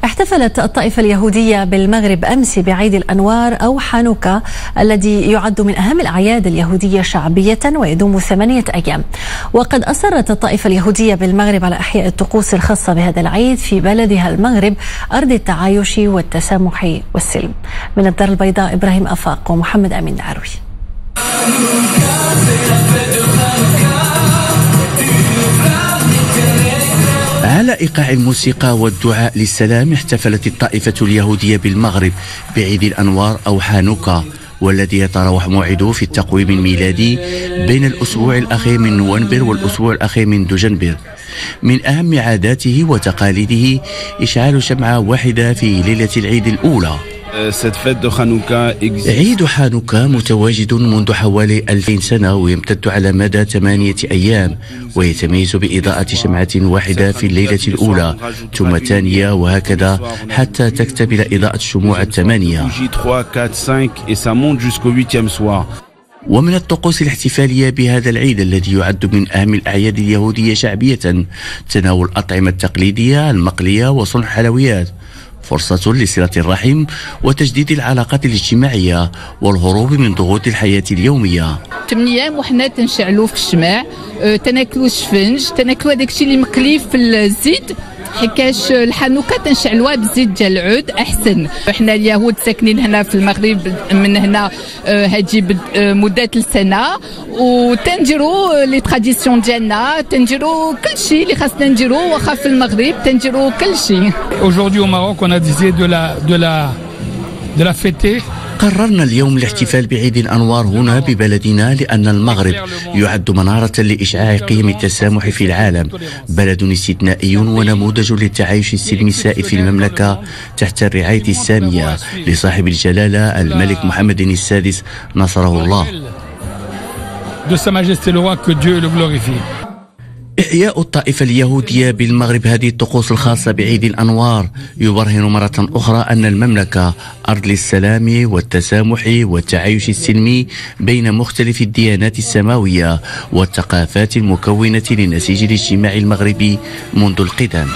احتفلت الطائفة اليهودية بالمغرب أمس بعيد الأنوار أو حانوكا الذي يعد من أهم الأعياد اليهودية شعبية ويدوم 8 أيام. وقد أصرت الطائفة اليهودية بالمغرب على إحياء الطقوس الخاصة بهذا العيد في بلدها المغرب أرض التعايش والتسامح والسلم. من الدار البيضاء إبراهيم أفاق ومحمد أمين عروي. على إيقاع الموسيقى والدعاء للسلام احتفلت الطائفة اليهودية بالمغرب بعيد الأنوار أو حانوكا، والذي يتراوح موعده في التقويم الميلادي بين الأسبوع الأخير من نوفمبر والأسبوع الأخير من دجنبر. من أهم عاداته وتقاليده إشعال شمعة واحدة في ليلة العيد الأولى. عيد حانوكا متواجد منذ حوالي 2000 سنة ويمتد على مدى 8 أيام، ويتميز بإضاءة شمعة واحدة في الليلة الأولى ثم الثانية وهكذا حتى تكتمل إضاءة الشموع الثمانية. ومن الطقوس الاحتفالية بهذا العيد الذي يعد من أهم الأعياد اليهودية شعبية تناول الأطعمة التقليدية المقلية وصنع حلويات، فرصة لصلة الرحم وتجديد العلاقات الاجتماعية والهروب من ضغوط الحياة اليومية. 8 أيام وحنا تنشعلوا في الشمع، تناكلوا الشفنج، تناكلوا هذاك الشيء اللي مقلي في الزيت، حكاش الحانوكا تنشعلوها بالزيت ديال العود احسن. احنا اليهود ساكنين هنا في المغرب من هنا هاجي مده السنه، وتنديروا لي تراديسيون ديالنا، تنديروا كل شيء اللي خاصنا نديروا واخا في المغرب تنديروا كل شيء. Aujourd'hui au Maroc on a décidé de la fêter. قررنا اليوم الاحتفال بعيد الأنوار هنا ببلدنا لأن المغرب يعد منارة لإشعاع قيم التسامح في العالم، بلد استثنائي ونموذج للتعايش السلمي السائد في المملكة تحت الرعاية السامية لصاحب الجلالة الملك محمد السادس نصره الله. إحياء الطائفة اليهودية بالمغرب هذه الطقوس الخاصة بعيد الأنوار يبرهن مرة أخرى أن المملكة أرض للسلام والتسامح والتعايش السلمي بين مختلف الديانات السماوية والثقافات المكونة للنسيج الاجتماعي المغربي منذ القدم.